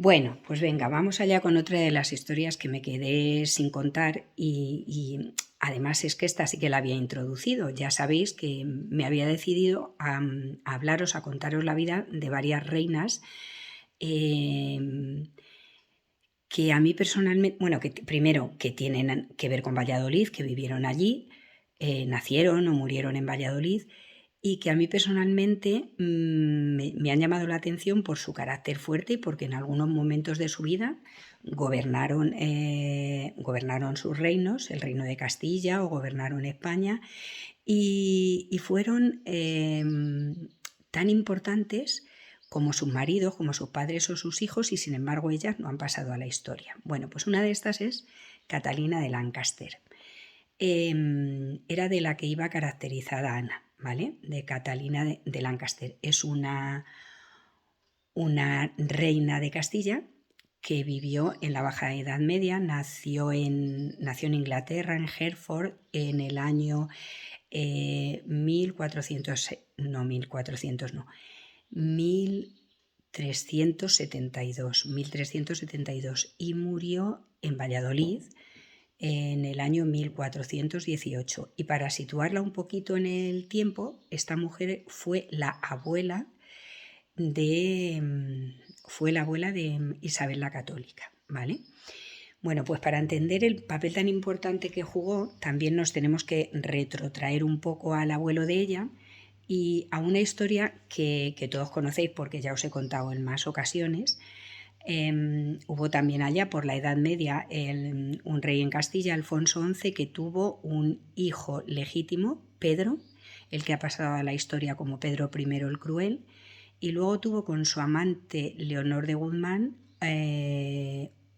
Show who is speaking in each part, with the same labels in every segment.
Speaker 1: Bueno, pues venga, vamos allá con otra de las historias que me quedé sin contar y además es que esta sí que la había introducido. Ya sabéis que me había decidido a hablaros, a contaros la vida de varias reinas que a mí personalmente, bueno, que primero que tienen que ver con Valladolid, que vivieron allí, nacieron o murieron en Valladolid y que a mí personalmente me han llamado la atención por su carácter fuerte y porque en algunos momentos de su vida gobernaron sus reinos, el reino de Castilla o gobernaron España y fueron tan importantes como sus maridos, como sus padres o sus hijos, y sin embargo ellas no han pasado a la historia. Bueno, pues una de estas es Catalina de Lancaster. Era de la que iba caracterizada Ana, ¿vale? De Catalina de Lancaster. Es una reina de Castilla que vivió en la Baja Edad Media, nació en Inglaterra, en Hereford, en el año 1372 y murió en Valladolid en el año 1418. Y para situarla un poquito en el tiempo, esta mujer fue la abuela de Isabel la Católica, ¿vale? Bueno, pues para entender el papel tan importante que jugó, también nos tenemos que retrotraer un poco al abuelo de ella y a una historia que todos conocéis porque ya os he contado en más ocasiones. Hubo también allá por la Edad Media un rey en Castilla, Alfonso XI, que tuvo un hijo legítimo, Pedro, el que ha pasado a la historia como Pedro I el Cruel, y luego tuvo con su amante Leonor de Guzmán,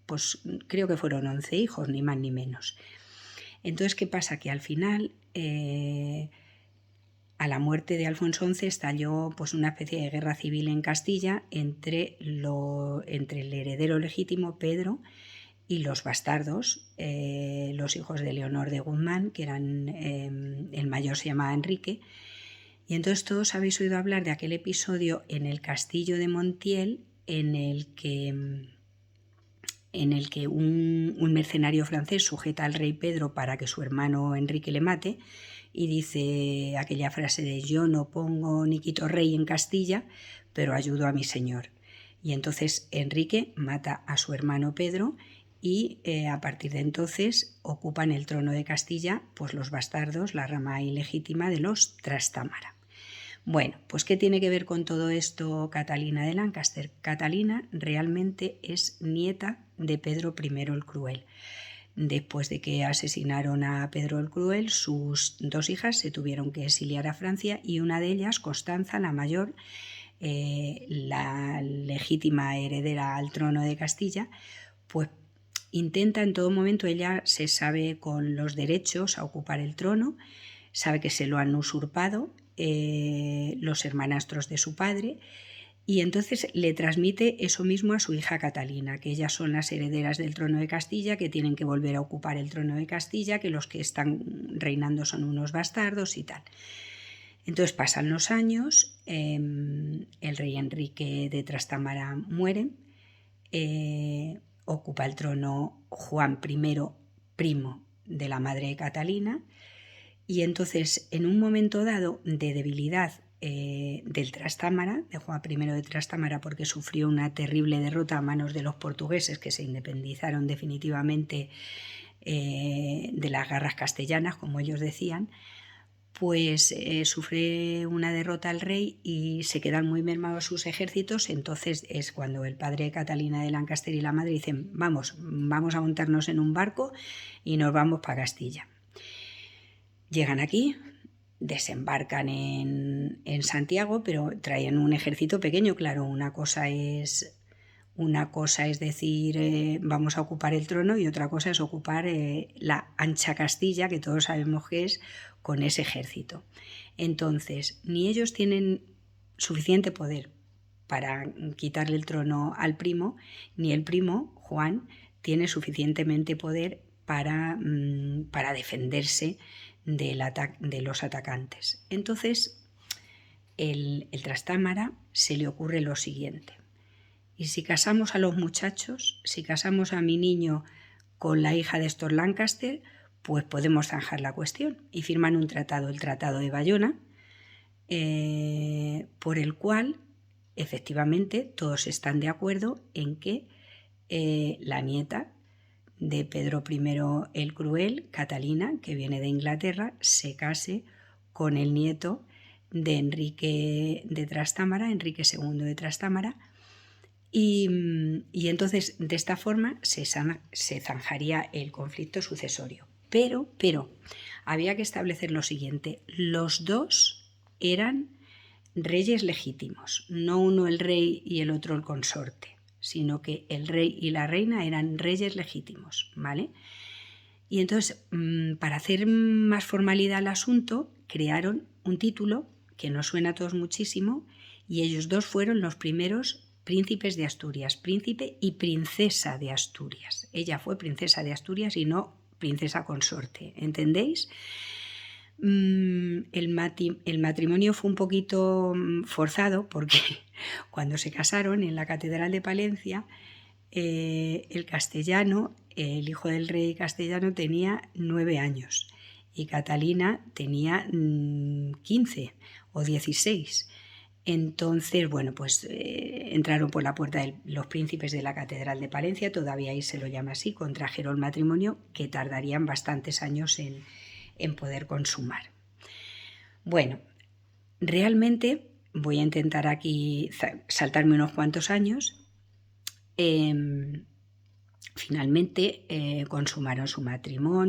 Speaker 1: pues creo que fueron 11 hijos, ni más ni menos. Entonces, ¿qué pasa? Que al final, a la muerte de Alfonso XI, estalló pues una especie de guerra civil en Castilla entre el heredero legítimo, Pedro, y los bastardos, los hijos de Leonor de Guzmán, que eran, el mayor se llamaba Enrique. Y entonces todos habéis oído hablar de aquel episodio en el castillo de Montiel en el que un mercenario francés sujeta al rey Pedro para que su hermano Enrique le mate y dice aquella frase de yo no pongo ni quito rey en Castilla, pero ayudo a mi señor. Y entonces Enrique mata a su hermano Pedro y a partir de entonces ocupan el trono de Castilla pues los bastardos, la rama ilegítima de los Trastámara. Bueno, pues ¿qué tiene que ver con todo esto Catalina de Lancaster? Catalina realmente es nieta de Pedro I el Cruel. Después de que asesinaron a Pedro el Cruel, sus dos hijas se tuvieron que exiliar a Francia y una de ellas, Constanza, la mayor, la legítima heredera al trono de Castilla, pues intenta en todo momento, ella se sabe con los derechos a ocupar el trono, sabe que se lo han usurpado los hermanastros de su padre y entonces le transmite eso mismo a su hija Catalina, que ellas son las herederas del trono de Castilla, que tienen que volver a ocupar el trono de Castilla, que los que están reinando son unos bastardos y tal. Entonces pasan los años, el rey Enrique de Trastámara muere, ocupa el trono Juan I, primo de la madre de Catalina, y entonces en un momento dado de debilidad del Trastámara, de Juan I de Trastámara, porque sufrió una terrible derrota a manos de los portugueses que se independizaron definitivamente de las garras castellanas, como ellos decían, pues sufre una derrota al rey y se quedan muy mermados sus ejércitos. Entonces es cuando el padre de Catalina de Lancaster y la madre dicen vamos a montarnos en un barco y nos vamos para Castilla. Llegan aquí, desembarcan en Santiago, pero traían un ejército pequeño, claro. Una cosa es decir vamos a ocupar el trono y otra cosa es ocupar la ancha Castilla, que todos sabemos que es, con ese ejército. Entonces, ni ellos tienen suficiente poder para quitarle el trono al primo, ni el primo, Juan, tiene suficientemente poder para defenderse de los atacantes. Entonces, el Trastámara se le ocurre lo siguiente. Y si casamos a los muchachos, si casamos a mi niño con la hija de estos Lancaster, pues podemos zanjar la cuestión. Y firman un tratado, el Tratado de Bayona, por el cual efectivamente todos están de acuerdo en que la nieta de Pedro I el Cruel, Catalina, que viene de Inglaterra, se con el nieto de Enrique de Trastámara, Enrique II de Trastámara, y entonces de esta forma se zanjaría el conflicto sucesorio. Pero había que establecer lo siguiente: los dos eran reyes legítimos, no uno el rey y el otro el consorte, sino que el rey y la reina eran reyes legítimos, ¿vale? Y entonces, para hacer más formalidad al asunto, crearon un título que nos suena a todos muchísimo, y ellos dos fueron los primeros príncipes de Asturias, príncipe y princesa de Asturias. Ella fue princesa de Asturias y no princesa consorte, ¿entendéis? El matrimonio fue un poquito forzado porque cuando se casaron en la Catedral de Palencia, el castellano, el hijo del rey castellano, tenía 9 años y Catalina tenía 15 o 16. Entonces, bueno, pues entraron por la puerta los príncipes de la Catedral de Palencia, todavía ahí se lo llama así, contrajeron matrimonio que tardarían bastantes años en poder consumar. Bueno, realmente voy a intentar aquí saltarme unos cuantos años. Finalmente consumaron su matrimonio.